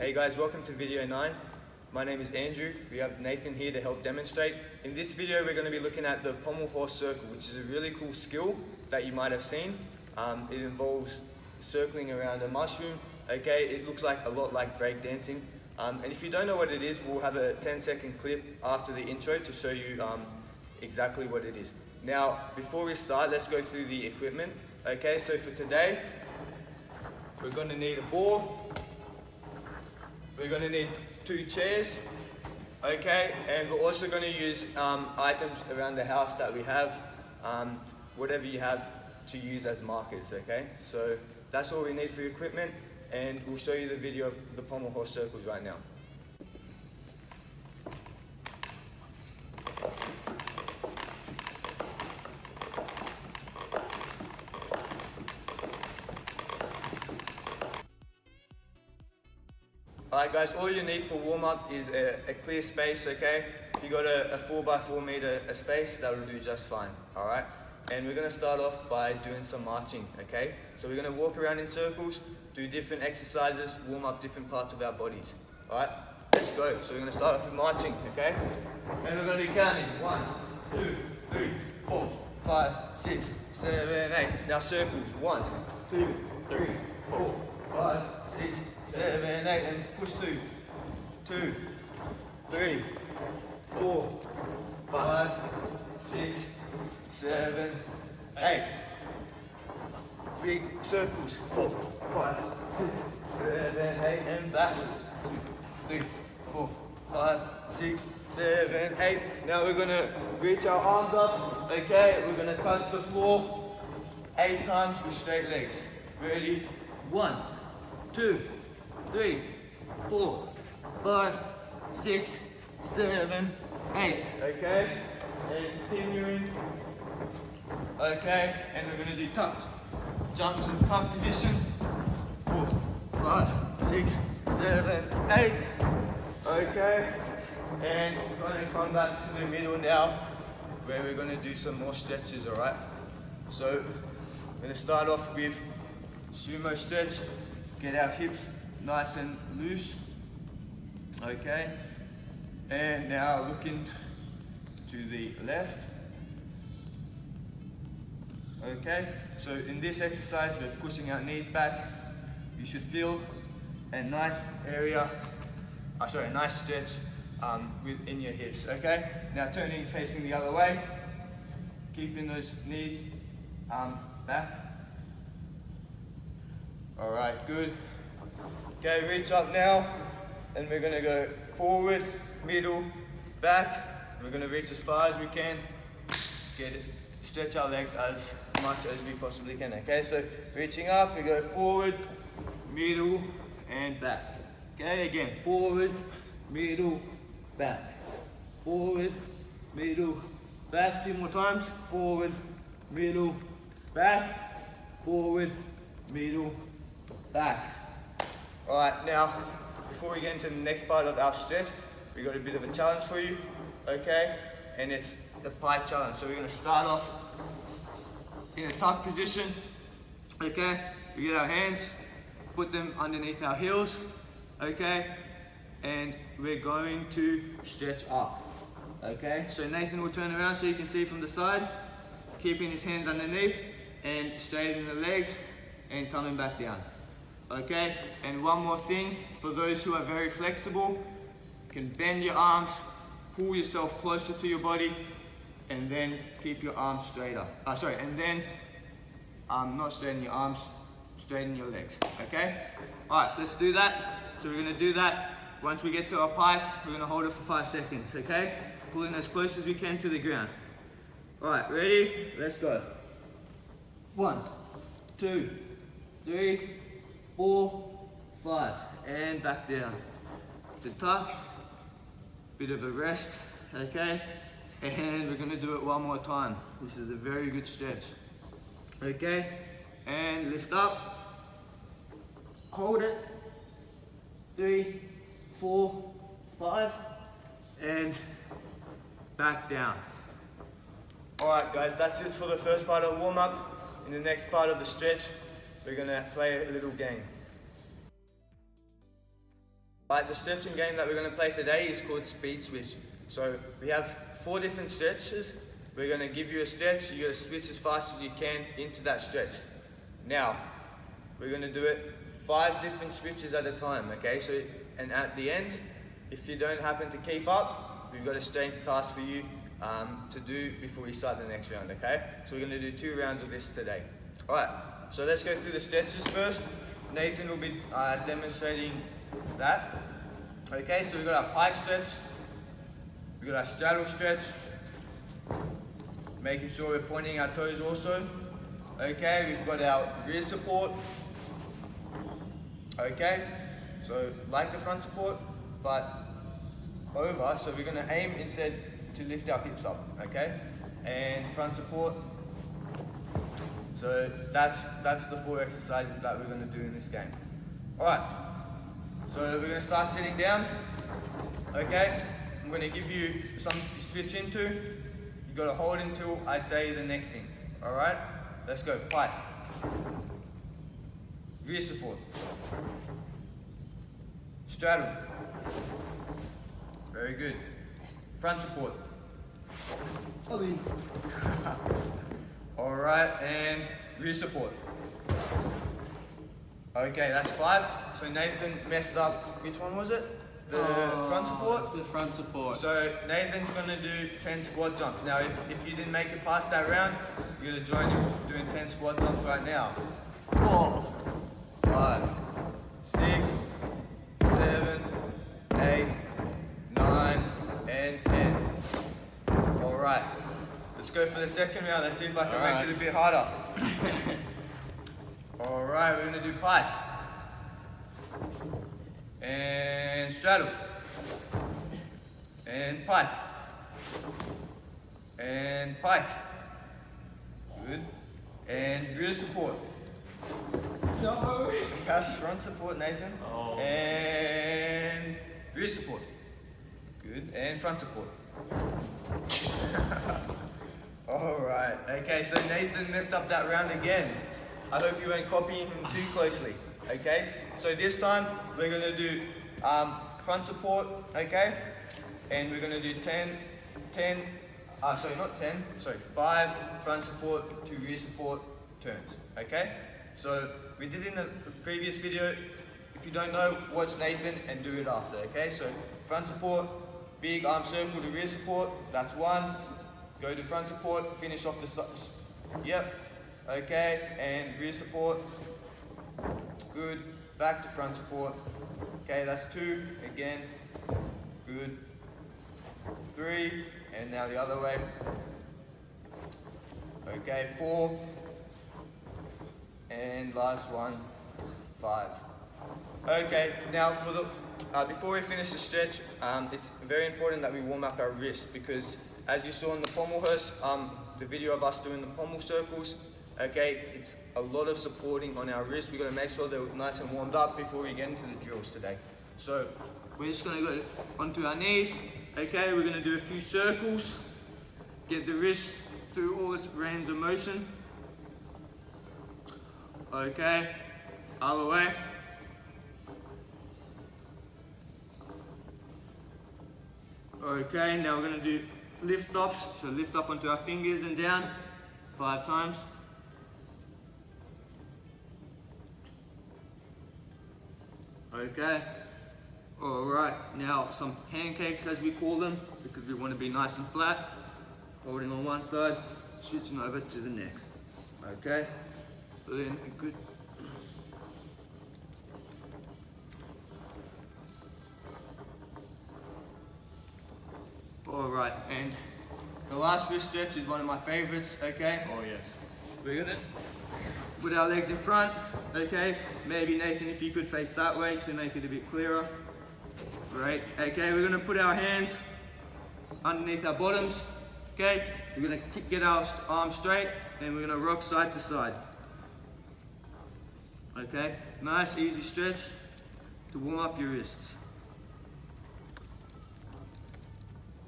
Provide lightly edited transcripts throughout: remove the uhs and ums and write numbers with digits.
Hey guys, welcome to video 9. My name is Andrew. We have Nathan here to help demonstrate. In this video we're going to be looking at the pommel horse circle, which is a really cool skill that you might have seen. It involves circling around a mushroom. Okay, it looks like a lot like breakdancing. And if you don't know what it is, we'll have a 10-second clip after the intro to show you exactly what it is. Now, before we start, let's go through the equipment. Okay, so for today, we're going to need a ball. We're going to need 2 chairs. Okay, and we're also going to use items around the house that we have, whatever you have to use as markers. Okay, so that's all we need for equipment, and we'll show you the video of the pommel horse circles right now. Alright guys, all you need for warm-up is a clear space, okay? If you got a 4x4 meter space, that will do just fine, alright? And we're going to start off by doing some marching, okay? So we're going to walk around in circles, do different exercises, warm up different parts of our bodies, alright? Let's go. So we're going to start off with marching, okay? And we're going to be counting 1, 2, 3, 4, 5, 6, 7, 8. Now circles, 1, 2, 3, 4, 5, 6, 7, 8, and push through. 2, 3, 4, 5, 6, 7, 8. Big circles. 4, 5, 6, 7, 8, and backwards. 2, 3, 4, 5, 6, 7, 8. Now we're gonna reach our arms up. Okay, we're gonna touch the floor 8 times with straight legs. Ready? 1, 2, 3, 4, 5, 6, 7, 8. Okay? And continuing. Okay, and we're going to do tuck. Jumps in tuck position. 4, 5, 6, 7, 8. Okay? And we're going to come back to the middle now, where we're going to do some more stretches, alright? So, we're going to start off with sumo stretch. Get our hips nice and loose, okay? And now looking to the left, okay? So in this exercise, we're pushing our knees back. You should feel a nice area, a nice stretch within your hips, okay? Now turning, facing the other way, keeping those knees back. All right, good. Okay, reach up now, and we're gonna go forward, middle, back. We're gonna reach as far as we can. Get it, stretch our legs as much as we possibly can. Okay, so reaching up, we go forward, middle, and back. Okay, again, forward, middle, back. Forward, middle, back. 2 more times. Forward, middle, back. Forward, middle, back. Alright, now, before we get into the next part of our stretch, we got a bit of a challenge for you, okay? And it's the Pike challenge. So we're going to start off in a tuck position, okay? We get our hands, put them underneath our heels, okay? And we're going to stretch up, okay? So Nathan will turn around so you can see from the side, keeping his hands underneath and straightening the legs and coming back down. Okay, and one more thing, for those who are very flexible, you can bend your arms, pull yourself closer to your body, and then keep your arms straighter. And then not straighten your arms, straighten your legs, okay? Alright, let's do that. So we're gonna do that. Once we get to our pike, we're gonna hold it for 5 seconds, okay? Pulling as close as we can to the ground. Alright, ready? Let's go. 1, 2, 3, 4, 5, and back down. To tuck, bit of a rest, okay? And we're gonna do it one more time. This is a very good stretch, okay? And lift up, hold it, 3, 4, 5, and back down. Alright guys, that's it for the first part of warm-up. In the next part of the stretch, we're gonna play a little game. Right, the stretching game that we're going to play today is called Speed Switch. So we have 4 different stretches. We're going to give you a stretch, you got to switch as fast as you can into that stretch. Now, we're going to do it 5 different switches at a time, okay? So, and at the end, if you don't happen to keep up, we've got a strength task for you to do before we start the next round, okay? So we're going to do 2 rounds of this today. Alright, so let's go through the stretches first. Nathan will be demonstrating that. Okay, so we've got our pike stretch, we've got our straddle stretch, making sure we're pointing our toes also. Okay, we've got our rear support. Okay, so like the front support, but over, so we're going to aim instead to lift our hips up, okay? And front support. So that's the 4 exercises that we're going to do in this game. Alright, so we're going to start sitting down, okay? I'm going to give you something to switch into. You've got to hold until I say the next thing, alright? Let's go, pike. Rear support. Straddle. Very good. Front support. Alright, and rear support. Okay, that's 5. So Nathan messed up, which one was it? The front support? It's the front support. So Nathan's going to do 10 squat jumps. Now, if you didn't make it past that round, you're going to join him doing 10 squat jumps right now. 4, 5, 6, 7, 8, 9, and 10. Alright, let's go for the second round. Let's see if I can make it a bit harder. Alright, we're going to do pike. And straddle. And pike. And pike. Good. And rear support. No. That's front support, Nathan. Oh. And rear support. Good. And front support. Alright. Okay, so Nathan messed up that round again. I hope you weren't copying him too closely. Okay? So this time we're going to do front support, okay? And we're going to do 5 front support, 2 rear support turns, okay? So we did in the previous video. If you don't know, watch Nathan and do it after, okay? So front support, big arm circle to rear support, that's 1. Go to front support, finish off the sides. Yep, okay, and rear support, good. Back to front support. Okay, that's 2. Again, good. 3, and now the other way. Okay, 4. And last one, 5. Okay, now for the before we finish the stretch, it's very important that we warm up our wrists because as you saw in the pommel horse, the video of us doing the pommel circles, okay, it's a lot of supporting on our wrists. We've got to make sure they're nice and warmed up before we get into the drills today. So we're just going to go onto our knees. Okay, we're going to do a few circles. Get the wrists through all this range of motion. Okay, other way. Okay, now we're going to do lift ups. So lift up onto our fingers and down 5 times. Okay, alright, now some pancakes as we call them, because we want to be nice and flat. Holding on one side, switching over to the next. Okay, so then a good. Alright, and the last wrist stretch is one of my favorites, okay? Oh yes. We're gonna put our legs in front, okay? Maybe Nathan, if you could face that way to make it a bit clearer. Great, okay, we're gonna put our hands underneath our bottoms, okay? We're gonna get our arms straight and we're gonna rock side to side. Okay, nice easy stretch to warm up your wrists.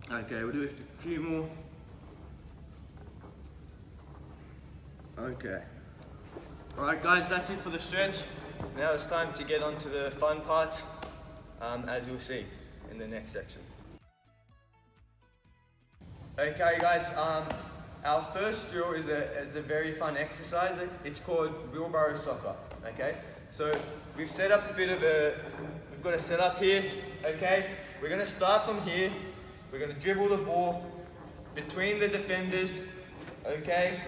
Okay, we'll do a few more. Okay. Alright guys, that's it for the stretch. Now it's time to get on to the fun part. as you'll see in the next section. Okay guys, our first drill is a very fun exercise. It's called Wheelbarrow soccer, okay? So we've set up a bit of we've got a setup here, okay? We're gonna start from here. We're gonna dribble the ball between the defenders, okay?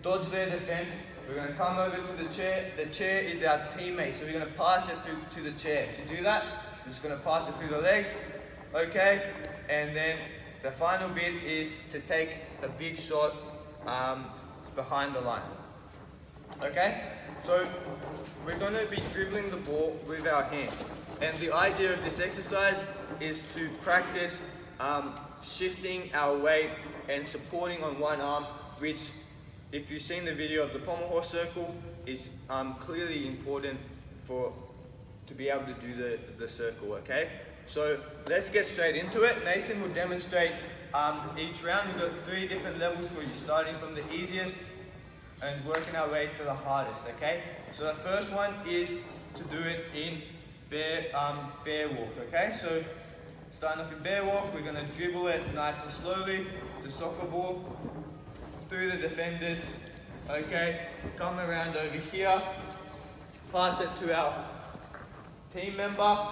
Dodge their defense. We're gonna come over to the chair. The chair is our teammate, so we're gonna pass it through to the chair. To do that, we're just gonna pass it through the legs, okay? And then the final bit is to take a big shot behind the line. Okay? So we're going to be dribbling the ball with our hand. And the idea of this exercise is to practice shifting our weight and supporting on one arm, which, if you've seen the video of the pommel horse circle, is clearly important to be able to do the circle, okay? So let's get straight into it. Nathan will demonstrate each round. We've got 3 different levels for you, starting from the easiest and working our way to the hardest, okay? So the first one is to do it in bear walk, okay? So starting off in bear walk, we're gonna dribble it nice and slowly, the soccer ball, through the defenders, okay? Come around over here, pass it to our team member,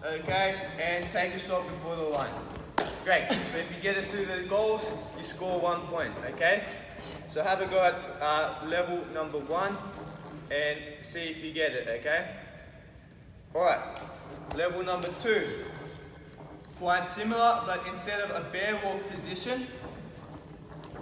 okay, and take a shot before the line. Great, so if you get it through the goals, you score 1 point, okay? So have a go at level number 1 and see if you get it, okay? Alright, level number 2. Quite similar, but instead of a bear walk position,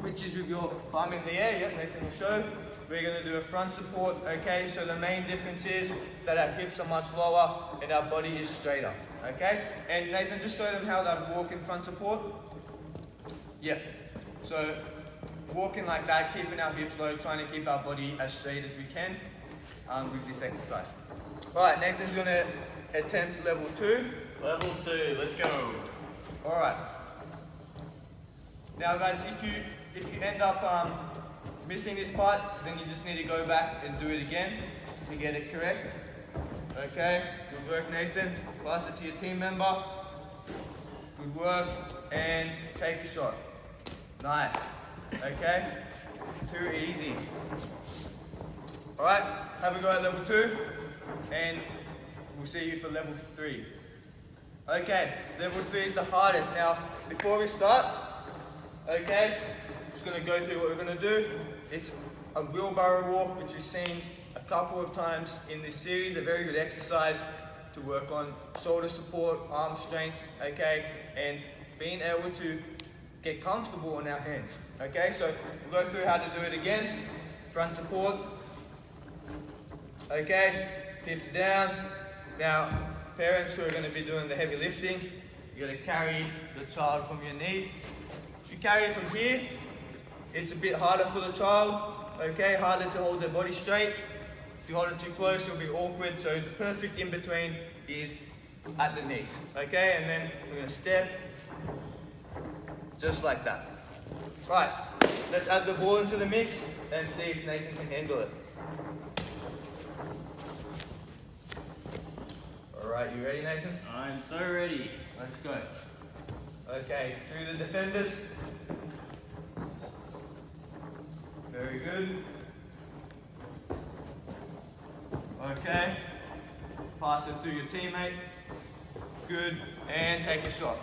which is with your palm in the air, yeah, Nathan will show, we're going to do a front support, okay? So the main difference is that our hips are much lower and our body is straighter, okay? And Nathan, just show them how they walk in front support. Yeah, so walking like that, keeping our hips low, trying to keep our body as straight as we can with this exercise. All right, Nathan's going to attempt level 2. Level 2, let's go. All right. Now guys, if you end up missing this part, then you just need to go back and do it again to get it correct. Okay, good work Nathan. Pass it to your team member. Good work, and take a shot. Nice. Okay, too easy. Alright, have a go at level 2, and we'll see you for level 3. Okay, level 3 is the hardest. Now, before we start, okay, just going to go through what we're going to do. It's a wheelbarrow walk, which you've seen a couple of times in this series, a very good exercise to work on shoulder support, arm strength, okay, and being able to get comfortable on our hands, okay? So we'll go through how to do it again. Front support, okay, hips down. Now, parents who are going to be doing the heavy lifting, you're going to carry the child from your knees. If you carry it from here, it's a bit harder for the child, okay, harder to hold their body straight. If you hold it too close, it'll be awkward, so the perfect in-between is at the knees, okay? And then we're going to step, just like that. Right, let's add the ball into the mix and see if Nathan can handle it. Alright, you ready, Nathan? I'm so ready. Let's go. Okay, through the defenders. Very good. Okay, pass it through your teammate. Good, and take a shot.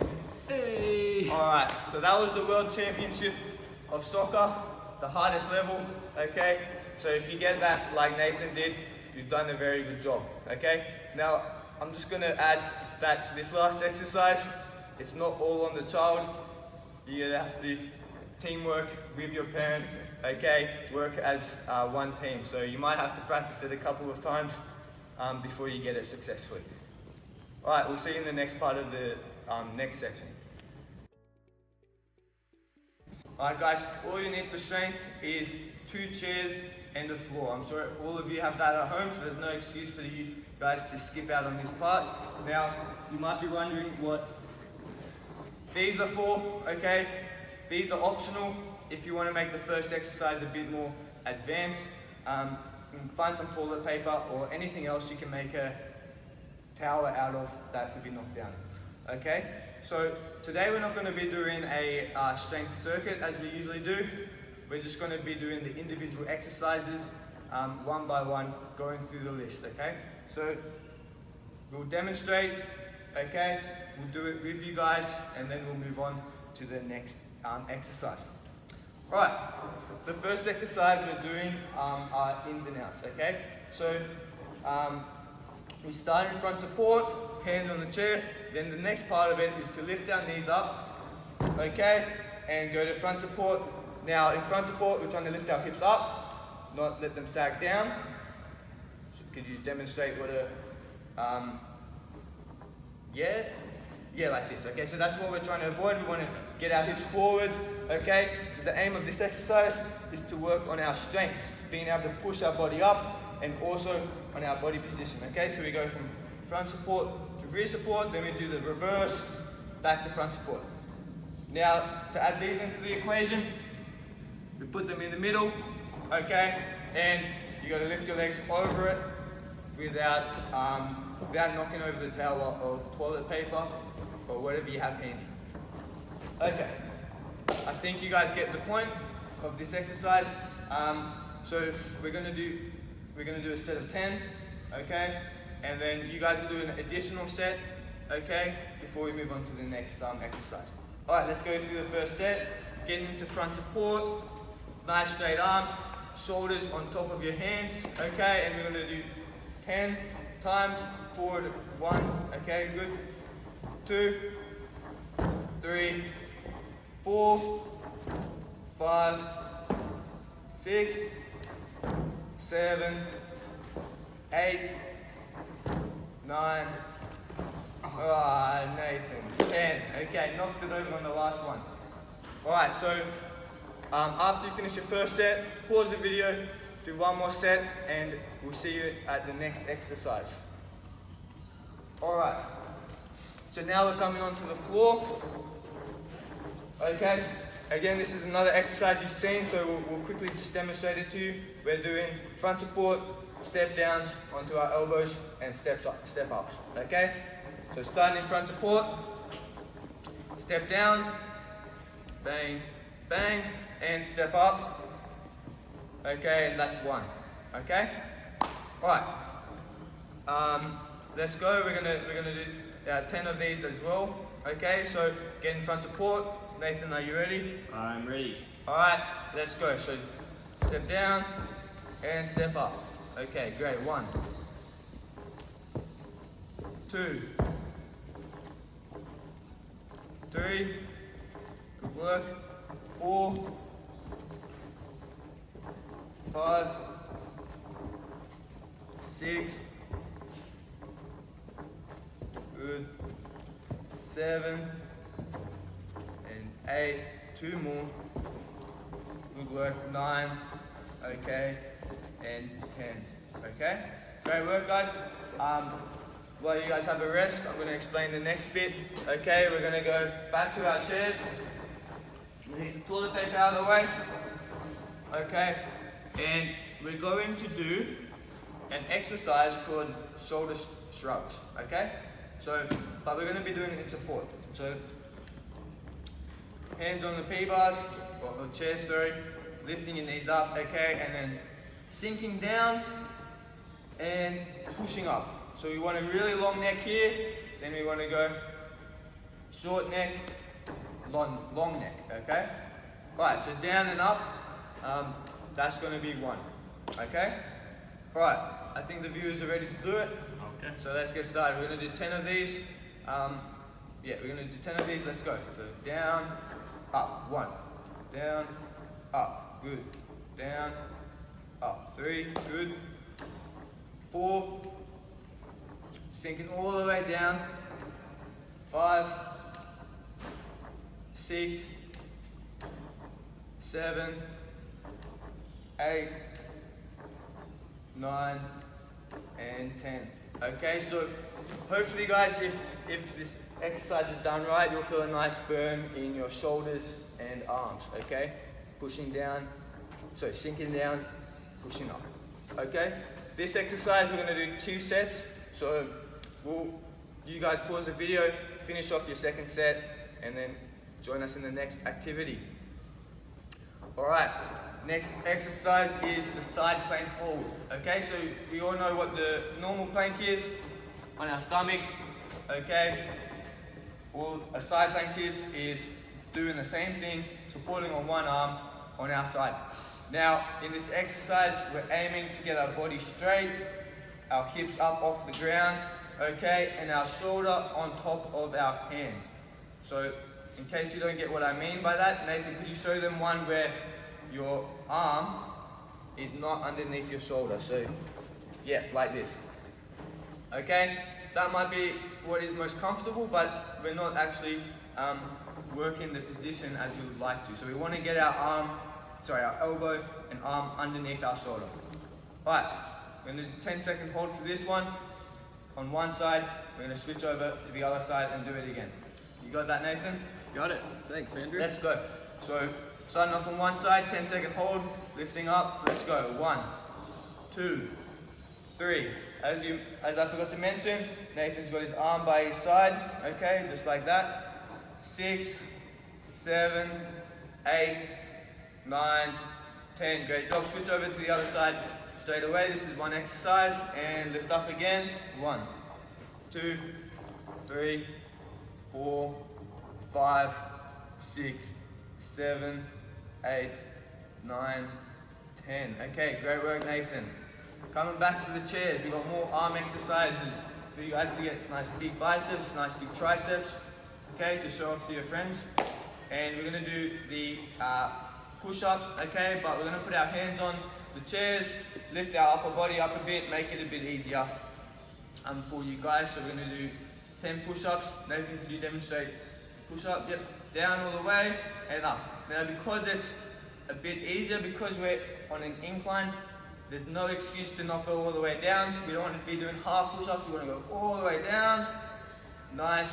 Hey! Alright, so that was the World Championship of Soccer, the hardest level, okay? So if you get that like Nathan did, you've done a very good job, okay? Now, I'm just going to add that this last exercise, it's not all on the child. You have to teamwork with your parent, okay? Work as one team. So you might have to practice it a couple of times before you get it successfully. Alright, we'll see you in the next part of the next section. Alright guys, all you need for strength is 2 chairs and a floor. I'm sure all of you have that at home, so there's no excuse for you guys to skip out on this part. Now, you might be wondering what these are for, okay? These are optional if you want to make the first exercise a bit more advanced. You can find some toilet paper or anything else you can make a tower out of that could be knocked down. Okay, so today we're not going to be doing a strength circuit as we usually do. We're just going to be doing the individual exercises one by one, going through the list. Okay, so we'll demonstrate. Okay, we'll do it with you guys, and then we'll move on to the next exercise. Alright, the first exercise we're doing are ins and outs. Okay, so we start in front support, hands on the chair. Then the next part of it is to lift our knees up, okay, and go to front support. Now in front support, we're trying to lift our hips up, not let them sag down. So could you demonstrate what a, yeah, like this. Okay, so that's what we're trying to avoid. We want to get our hips forward, okay. So the aim of this exercise is to work on our strength, being able to push our body up, and also on our body position. Okay, so we go from front support to rear support, then we do the reverse, back to front support. Now, to add these into the equation, we put them in the middle, okay, and you got to lift your legs over it without knocking over the towel of toilet paper or whatever you have handy. Okay, I think you guys get the point of this exercise. So we're gonna do a set of 10, okay, and then you guys will do an additional set, okay, before we move on to the next exercise. All right, let's go through the first set. Getting into front support, nice straight arms, shoulders on top of your hands, okay, and we're gonna do 10 times forward, 1, okay, good, 2, 3, 4, 5, 6, 7, 8, 9, Nathan, 10. Okay, knocked it over on the last one. Alright, so after you finish your first set, pause the video, do one more set, and we'll see you at the next exercise. Alright, so now we're coming onto the floor. Okay, again, this is another exercise you've seen, so we'll quickly just demonstrate it to you. We're doing front support, step downs onto our elbows, and step ups. Okay, so starting in front support, step down, bang, bang, and step up. Okay, and that's 1. Okay, all right. Let's go. We're gonna do 10 of these as well. Okay, so get in front support. Nathan, are you ready? I'm ready. Alright, let's go. So step down and step up. Okay, great. 1, 2, 3, good work. 4, 5, 6, good. 7, 8, 2 more, good work, 9, okay, and 10, okay? Great work, guys. While you guys have a rest, I'm going to explain the next bit, okay? We're going to go back to our chairs, get the toilet paper out of the way, okay? And we're going to do an exercise called shoulder shrugs, okay? So, but we're going to be doing it in support, so hands on the P-bars, or chair, sorry, lifting your knees up, okay, and then sinking down and pushing up. So we want a really long neck here, then we want to go short neck, long neck, okay? Right, so down and up, that's going to be 1, okay? Right, I think the viewers are ready to do it. Okay. So let's get started. We're going to do 10 of these. We're going to do 10 of these, let's go. So down, up, 1, down, up, good, down, up, 3, good, 4, sinking all the way down, 5, 6, 7, 8, 9, and 10. Okay, so hopefully guys, if this exercise is done right, you'll feel a nice burn in your shoulders and arms, okay? Pushing down, so sinking down, pushing up, okay? This exercise, we're gonna do 2 sets. So You guys pause the video, finish off your second set, and then join us in the next activity. Alright, next exercise is the side plank hold. Okay, so we all know what the normal plank is on our stomach. Okay, all a side plank is doing the same thing, supporting on one arm on our side. Now, in this exercise, we're aiming to get our body straight, our hips up off the ground, okay, and our shoulder on top of our hands. So, in case you don't get what I mean by that, Nathan, could you show them one where your arm is not underneath your shoulder? So, yeah, like this. Okay, that might be what is most comfortable, but we're not actually working the position as we would like to. So we want to get our elbow and arm underneath our shoulder. Alright, we're going to do 10-second hold for this one. On one side, we're going to switch over to the other side and do it again. You got that, Nathan? Got it. Thanks, Andrew. Let's go. So, starting off on one side, 10-second hold, lifting up, let's go. 1, 2, 3. As I forgot to mention, Nathan's got his arm by his side, okay, just like that. 6, 7, 8, 9, 10. Great job. Switch over to the other side straight away. This is one exercise, and lift up again. 1, 2, 3, 4, 5, 6, 7, 8, 9, 10. Okay, great work, Nathan. Coming back to the chairs, we've got more arm exercises for you guys to get nice big biceps, nice big triceps, okay, to show off to your friends. And we're going to do the push-up, okay, but we're going to put our hands on the chairs, lift our upper body up a bit, make it a bit easier for you guys. So we're going to do 10 push-ups. Nathan, could you demonstrate push-up? Yep, down all the way and up. Now, because it's a bit easier, because we're on an incline, there's no excuse to not go all the way down. We don't want to be doing half push-ups. We want to go all the way down. Nice,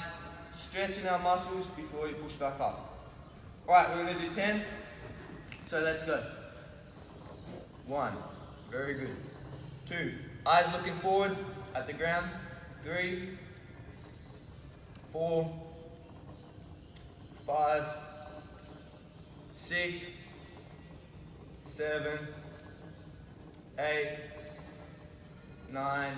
stretching our muscles before we push back up. Alright, we're going to do 10. So let's go. 1, very good. 2, eyes looking forward at the ground. 3, 4, 5, 6, 7, 8, 9,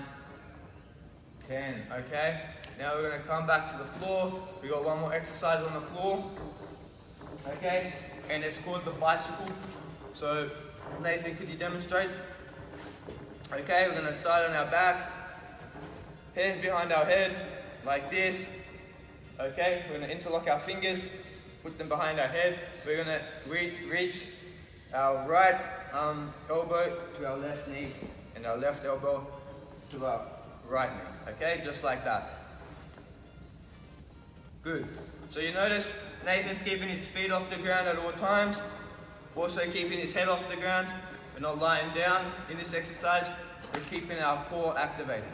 10. Okay, now we're going to come back to the floor. We got one more exercise on the floor. Okay, and it's called the bicycle. So, Nathan, could you demonstrate? Okay, we're going to start on our back, hands behind our head, like this. Okay, we're going to interlock our fingers, put them behind our head. We're going to reach our right elbow to our left knee and our left elbow to our right knee. Okay, just like that. Good. So you notice Nathan's keeping his feet off the ground at all times, also keeping his head off the ground. We're not lying down in this exercise, we're keeping our core activated.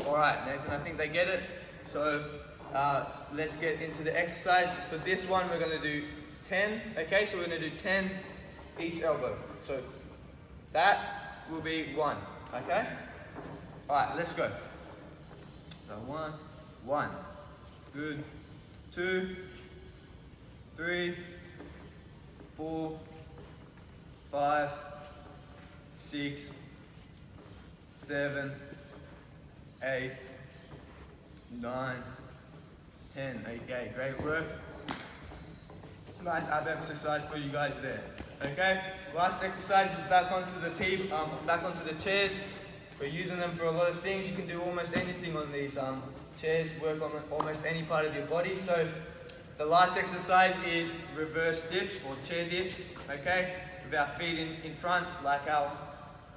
Alright, Nathan, I think they get it. So let's get into the exercise. For this one, we're going to do 10. Okay, so we're going to do 10 each elbow. So that will be 1. Okay? Alright, let's go. So 1. Good. 2, 3, 4, 5, 6, 7, 8, 9, 10. Okay, great work. Nice ab exercise for you guys there. Okay, last exercise is back onto the chairs. We're using them for a lot of things. You can do almost anything on these chairs, work on almost any part of your body. So the last exercise is reverse dips or chair dips, okay? With our feet in front, like our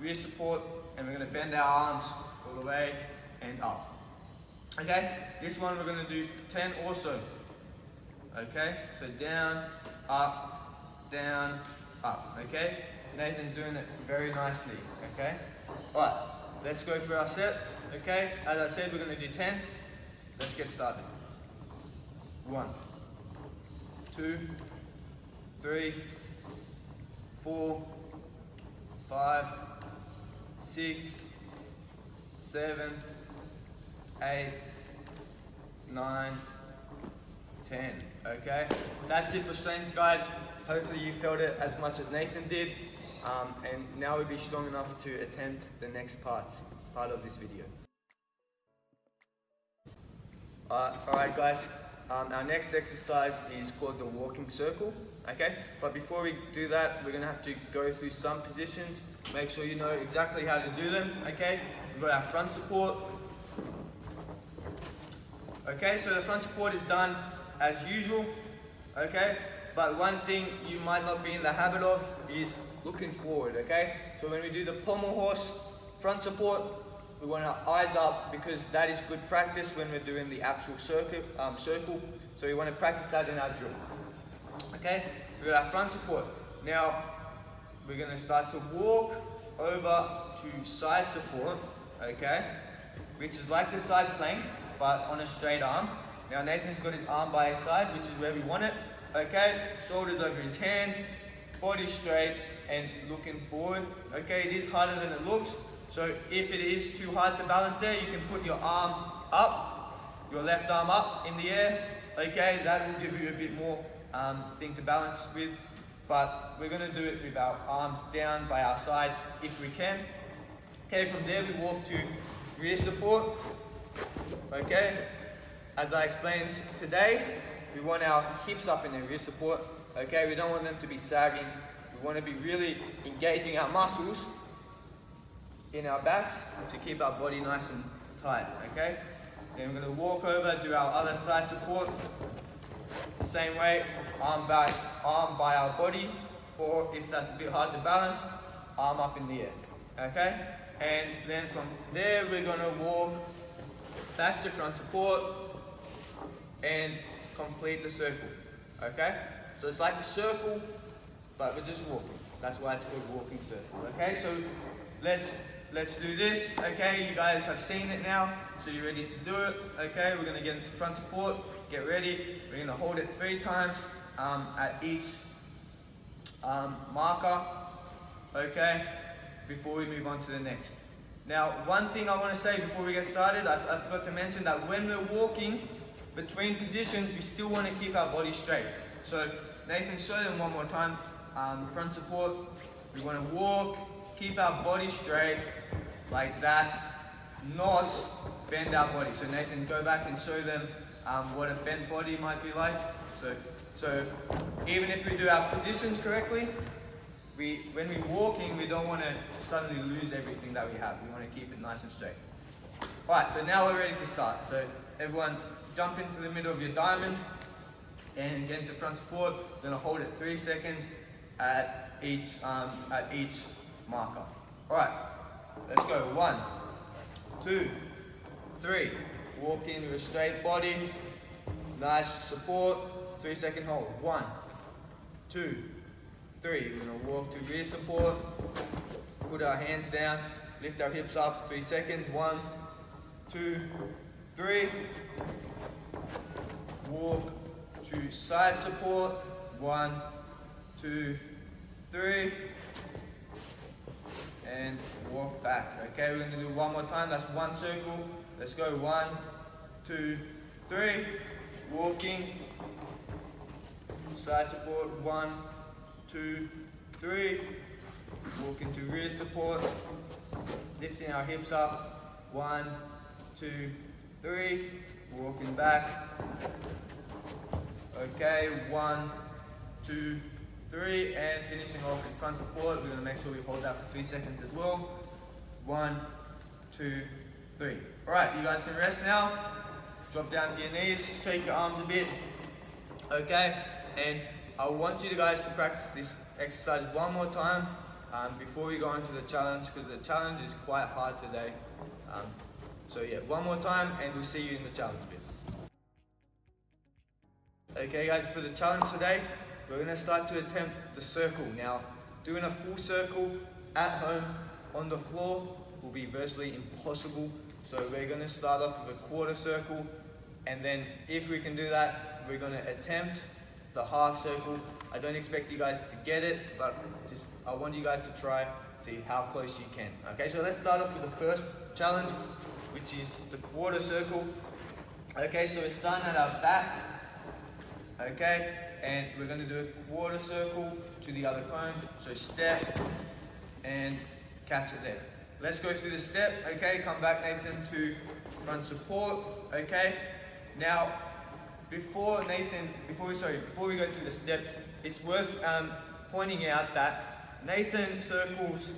rear support, and we're going to bend our arms all the way and up. Okay, this one we're going to do 10 also. Okay, so down, up, okay? Nathan's doing it very nicely, okay? Alright, let's go for our set, okay? As I said, we're going to do 10. Let's get started. 1, 2, 3, 4, 5, 6, 7, 8, 9, 10. Okay, that's it for strength, guys. Hopefully you felt it as much as Nathan did, and now we'll be strong enough to attempt the next part of this video. Alright guys, our next exercise is called the walking circle. Okay, but before we do that, we're going to have to go through some positions, make sure you know exactly how to do them. Okay, we've got our front support. Okay, so the front support is done as usual. Okay, but one thing you might not be in the habit of is looking forward. Okay, so when we do the pommel horse front support, we want our eyes up because that is good practice when we're doing the actual circle. So we want to practice that in our drill. Okay, we got our front support. Now we're going to start to walk over to side support. Okay, which is like the side plank but on a straight arm. Now Nathan's got his arm by his side, which is where we want it. Okay, shoulders over his hands, body straight and looking forward. Okay, it is harder than it looks. So if it is too hard to balance there, you can put your arm up, your left arm up in the air. Okay, that will give you a bit more thing to balance with. But we're going to do it with our arms down by our side if we can. Okay, from there we walk to rear support. Okay, as I explained today, we want our hips up in the rear support. Okay, we don't want them to be sagging. We want to be really engaging our muscles in our backs to keep our body nice and tight. Okay, then we're going to walk over, do our other side support. The same way, arm by our body, or if that's a bit hard to balance, arm up in the air. Okay, and then from there we're going to walk back to front support and complete the circle. Okay, so it's like a circle, but we're just walking. That's why it's called walking circle. Okay, so let's do this. Okay, you guys have seen it now, so you're ready to do it. Okay, we're going to get into front support. Get ready. We're going to hold it 3 times at each marker. Okay, before we move on to the next. Now, one thing I want to say before we get started, I forgot to mention that when we're walking between positions, we still want to keep our body straight. So Nathan, show them one more time. Front support. We want to walk, keep our body straight like that, not bend our body. So Nathan, go back and show them what a bent body might be like. So even if we do our positions correctly, when we're walking, we don't want to suddenly lose everything that we have. We want to keep it nice and straight. Alright, so now we're ready to start. So everyone jump into the middle of your diamond and get into front support. We're going to hold it 3 seconds at each marker. Alright, let's go. 1, 2, 3. Walk in with a straight body. Nice support. 3 second hold. 1, 2, 3. We're going to walk to rear support. Put our hands down. Lift our hips up. 3 seconds. 1, 2, 3. Walk to side support. 1, 2, 3. And walk back. Okay, we're going to do one more time. That's one circle. Let's go. 1, 2, 3. Walking. Side support. 1, 2, 3. Walking to rear support. Lifting our hips up. 1, 2, 3. Walking back. Okay, 1, 2, 3, and finishing off in front support. We're going to make sure we hold that for 3 seconds as well. 1, 2, 3. Alright, you guys can rest now. Drop down to your knees, shake your arms a bit. Okay, and I want you guys to practice this exercise one more time before we go into the challenge, because the challenge is quite hard today. So yeah, one more time and we'll see you in the challenge bit. Okay guys, for the challenge today, we're going to start to attempt the circle. Now, doing a full circle at home on the floor will be virtually impossible. So we're going to start off with a quarter circle, and then if we can do that, we're going to attempt the half circle. I don't expect you guys to get it, but I want you guys to try, see how close you can. Okay, so let's start off with the first challenge. which is the quarter circle. Okay, so we're starting at our back. Okay, and we're going to do a quarter circle to the other cone. So step and catch it there. Let's go through the step. Okay, come back, Nathan, to front support. Okay, now before we go through the step, it's worth pointing out that Nathan circles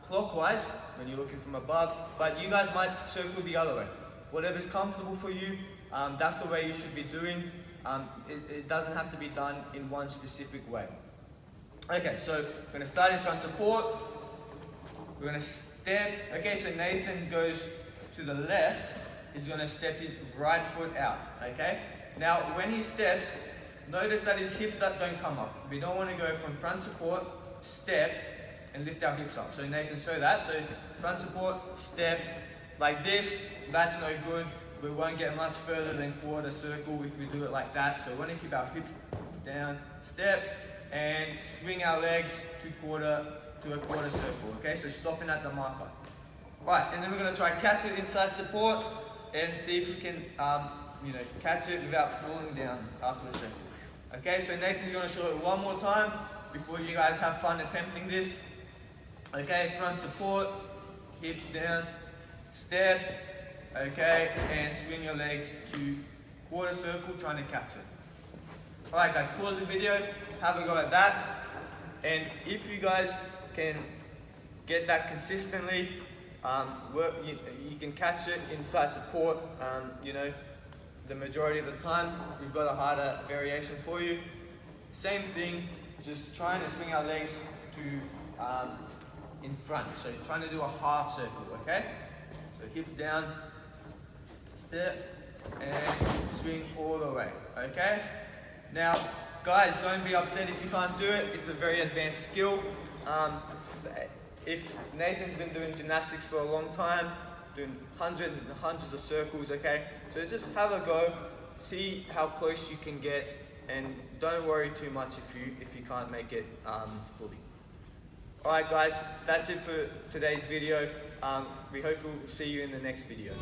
clockwise when you're looking from above, but you guys might circle the other way. Whatever's comfortable for you, that's the way you should be doing. It doesn't have to be done in one specific way. Okay, so we're going to start in front support. We're going to step. Okay, so Nathan goes to the left. He's going to step his right foot out. Okay, now when he steps, notice that his hips don't come up. We don't want to go from front support, step, and lift our hips up. So Nathan, show that. So front support, step, like this. That's no good. We won't get much further than quarter circle if we do it like that. So we want to keep our hips down, step, and swing our legs to a quarter circle. Okay, so stopping at the marker. Right, and then we're going to try catch it inside support and see if we can, catch it without falling down after the circle. Okay, so Nathan's going to show it one more time before you guys have fun attempting this. Okay, front support, hips down, step, okay, and swing your legs to quarter circle, trying to catch it. Alright guys, pause the video, have a go at that, and if you guys can get that consistently, you can catch it inside support, the majority of the time. We've got a harder variation for you. Same thing, just trying to swing our legs to in front, so trying to do a half circle, okay? So hips down, step, and swing all the way, okay? Now, guys, don't be upset if you can't do it. It's a very advanced skill. If Nathan's been doing gymnastics for a long time, doing hundreds and hundreds of circles, okay? So just have a go, see how close you can get, and don't worry too much if you can't make it fully. Alright guys, that's it for today's video. We hope we'll see you in the next video.